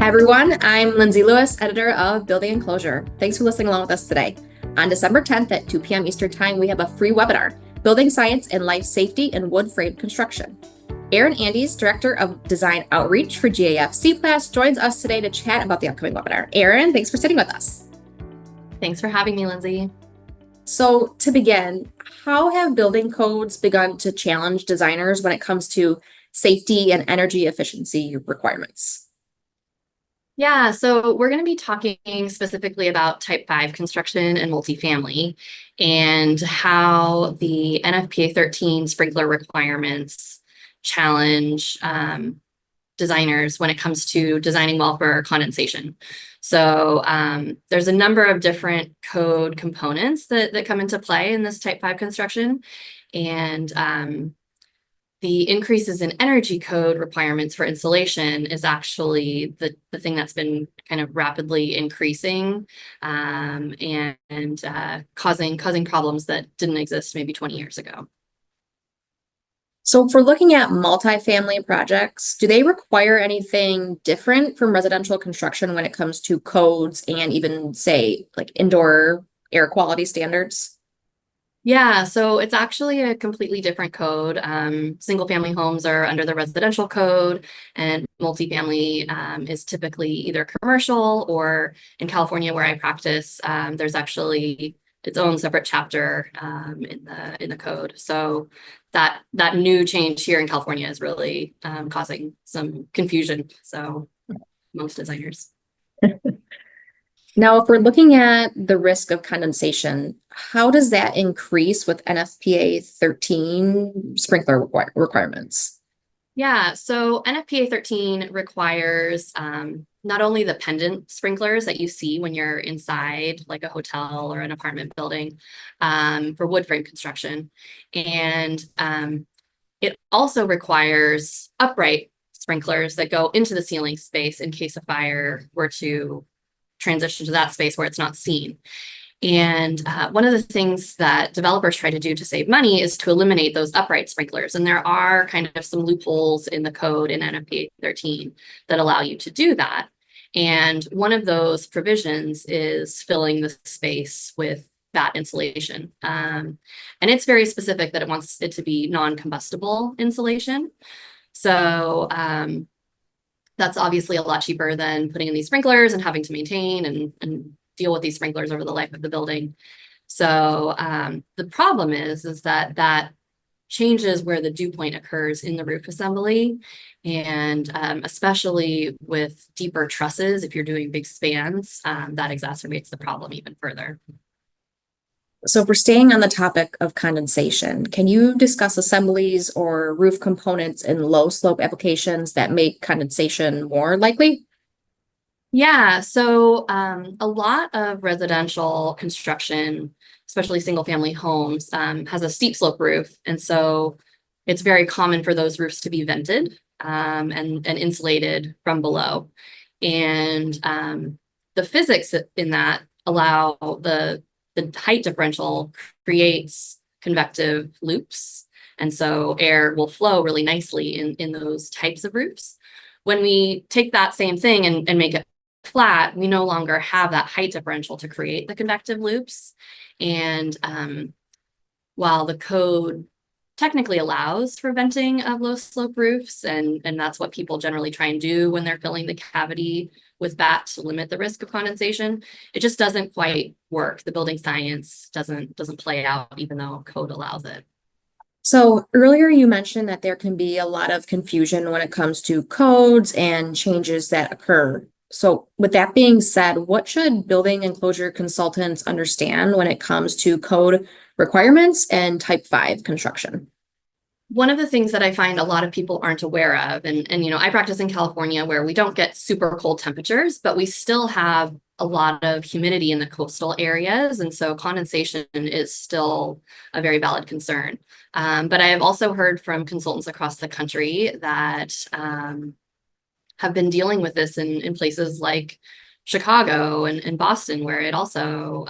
Hi everyone, I'm Lindsay Lewis, editor of Building Enclosure. Thanks for listening along with us today. On December 10th at 2 p.m. Eastern Time, we have a free webinar, Building Science and Life Safety in Wood Frame Construction. Aaron Andes, Director of Design Outreach for GAF CPLAS, joins us today to chat about the upcoming webinar. Aaron, thanks for sitting with us. Thanks for having me, Lindsay. So to begin, how have building codes begun to challenge designers when it comes to safety and energy efficiency requirements? Yeah, so we're going to be talking specifically about Type 5 construction and multifamily and how the NFPA 13 sprinkler requirements challenge designers when it comes to designing well for condensation. So there's a number of different code components that come into play in this Type 5 construction. And the increases in energy code requirements for insulation is actually the thing that's been kind of rapidly increasing and causing problems that didn't exist maybe 20 years ago. So if we're looking at multifamily projects, do they require anything different from residential construction when it comes to codes and even, say, like indoor air quality standards? Yeah, so it's actually a completely different code. Single family homes are under the residential code, and multifamily is typically either commercial, or in California where I practice, there's actually its own separate chapter in the code. So that new change here in California is really causing some confusion. So most designers. Now, if we're looking at the risk of condensation, how does that increase with NFPA 13 sprinkler requirements? Yeah, so NFPA 13 requires not only the pendant sprinklers that you see when you're inside like a hotel or an apartment building for wood frame construction, and it also requires upright sprinklers that go into the ceiling space in case a fire were to transition to that space where it's not seen. And one of the things that developers try to do to save money is to eliminate those upright sprinklers. And there are kind of some loopholes in the code in NFPA 13 that allow you to do that. And one of those provisions is filling the space with batt insulation. And it's very specific that it wants it to be non-combustible insulation. So that's obviously a lot cheaper than putting in these sprinklers and having to maintain and deal with these sprinklers over the life of the building. So the problem is that changes where the dew point occurs in the roof assembly, and especially with deeper trusses, if you're doing big spans, that exacerbates the problem even further. So if we're staying on the topic of condensation, can you discuss assemblies or roof components in low slope applications that make condensation more likely? Yeah, so a lot of residential construction, especially single family homes, has a steep slope roof. And so it's very common for those roofs to be vented and insulated from below. And the physics in that allow the height differential creates convective loops. And so air will flow really nicely in those types of roofs. When we take that same thing and make it flat, we no longer have that height differential to create the convective loops. And while the code technically allows for venting of low slope roofs, and that's what people generally try and do when they're filling the cavity with batt to limit the risk of condensation, it just doesn't quite work. The building science doesn't play out even though code allows it. So earlier you mentioned that there can be a lot of confusion when it comes to codes and changes that occur. So with that being said, what should building enclosure consultants understand when it comes to code requirements and Type 5 construction? One of the things that I find a lot of people aren't aware of, and I practice in California where we don't get super cold temperatures, but we still have a lot of humidity in the coastal areas. And so condensation is still a very valid concern. But I have also heard from consultants across the country that have been dealing with this in places like Chicago and Boston, where it also,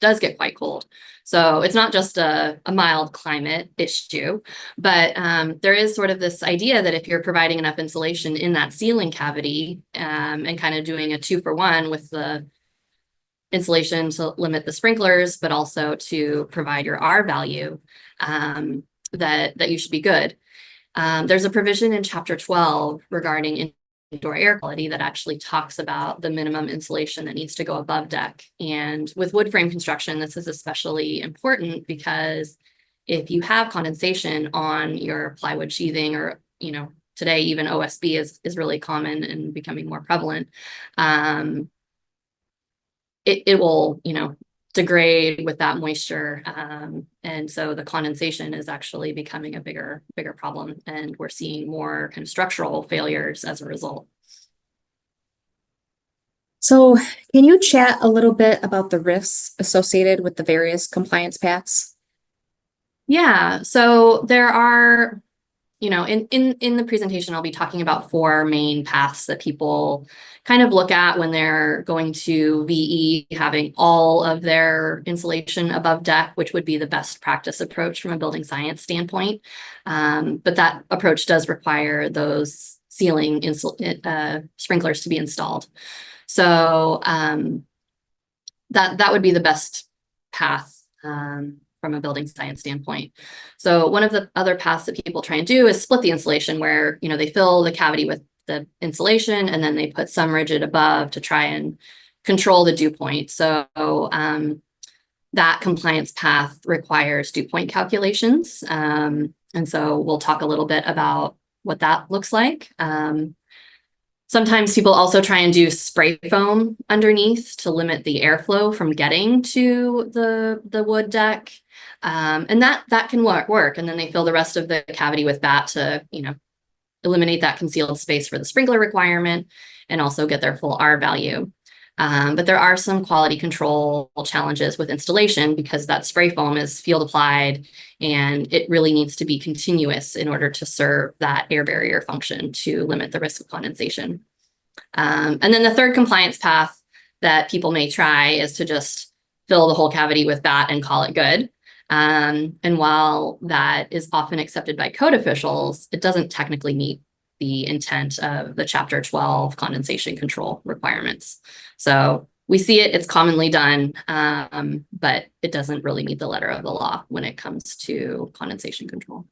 does get quite cold. So it's not just a mild climate issue, but there is sort of this idea that if you're providing enough insulation in that ceiling cavity and kind of doing a 2-for-1 with the insulation to limit the sprinklers, but also to provide your R value, that you should be good. There's a provision in Chapter 12 regarding indoor air quality that actually talks about the minimum insulation that needs to go above deck. And with wood frame construction, this is especially important because if you have condensation on your plywood sheathing, or, today even OSB is really common and becoming more prevalent, it will, degrade with that moisture. And so the condensation is actually becoming a bigger problem. And we're seeing more kind of structural failures as a result. So can you chat a little bit about the risks associated with the various compliance paths? Yeah, so there are, in the presentation, I'll be talking about 4 main paths that people kind of look at when they're going to VE, having all of their insulation above deck, which would be the best practice approach from a building science standpoint. But that approach does require those ceiling sprinklers to be installed. So that would be the best path from a building science standpoint. So one of the other paths that people try and do is split the insulation, where, they fill the cavity with the insulation and then they put some rigid above to try and control the dew point. So that compliance path requires dew point calculations. And so we'll talk a little bit about what that looks like. Sometimes people also try and do spray foam underneath to limit the airflow from getting to the wood deck. And that can work. And then they fill the rest of the cavity with batt to, eliminate that concealed space for the sprinkler requirement and also get their full R value. But there are some quality control challenges with installation because that spray foam is field applied and it really needs to be continuous in order to serve that air barrier function to limit the risk of condensation. And then the third compliance path that people may try is to just fill the whole cavity with batt and call it good. And while that is often accepted by code officials, it doesn't technically meet the intent of the Chapter 12 condensation control requirements. So we see it's commonly done, but it doesn't really meet the letter of the law when it comes to condensation control.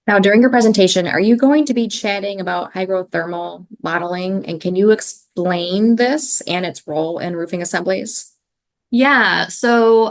Now, during your presentation, are you going to be chatting about hygrothermal modeling? And can you explain this and its role in roofing assemblies? Yeah, so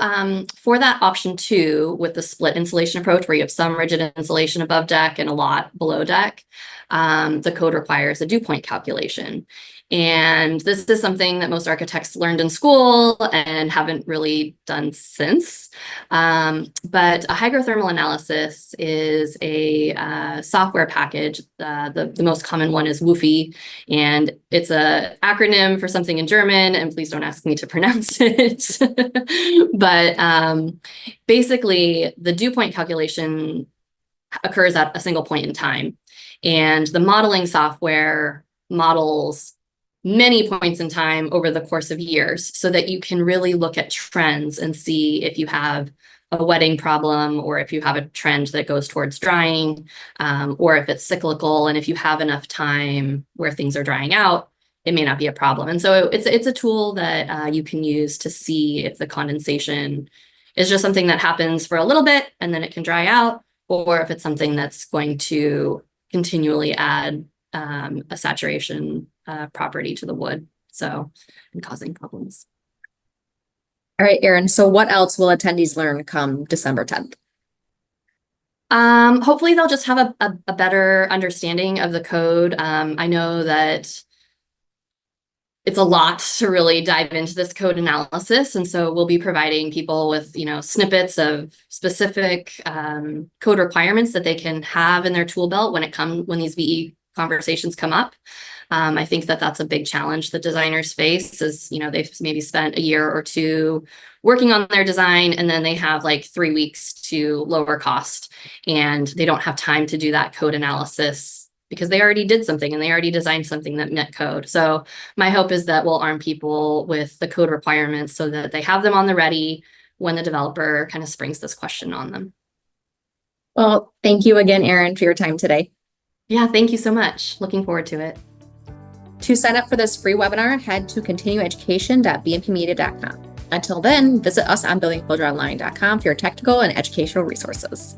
for that option 2 with the split insulation approach, where you have some rigid insulation above deck and a lot below deck, the code requires a dew point calculation. And this is something that most architects learned in school and haven't really done since. But a hygrothermal analysis is a software package. The most common one is WUFI, and it's an acronym for something in German, and please don't ask me to pronounce it. But basically, the dew point calculation occurs at a single point in time. And the modeling software models many points in time over the course of years so that you can really look at trends and see if you have a wetting problem or if you have a trend that goes towards drying, or if it's cyclical. And if you have enough time where things are drying out, it may not be a problem. And so it's a tool that you can use to see if the condensation is just something that happens for a little bit and then it can dry out, or if it's something that's going to continually add a saturation property to the wood, and causing problems. All right, Erin, so what else will attendees learn come December 10th? Hopefully they'll just have a better understanding of the code. I know that it's a lot to really dive into this code analysis. And so we'll be providing people with, snippets of specific code requirements that they can have in their tool belt when these VE conversations come up. I think that's a big challenge that designers face is, they've maybe spent a year or 2 working on their design, and then they have like 3 weeks to lower cost, and they don't have time to do that code analysis because they already did something and they already designed something that met code. So my hope is that we'll arm people with the code requirements so that they have them on the ready when the developer kind of springs this question on them. Well, thank you again, Erin, for your time today. Yeah, thank you so much. Looking forward to it. To sign up for this free webinar, head to continueducation.bmpmedia.com. Until then, visit us on buildingclosureonline.com for your technical and educational resources.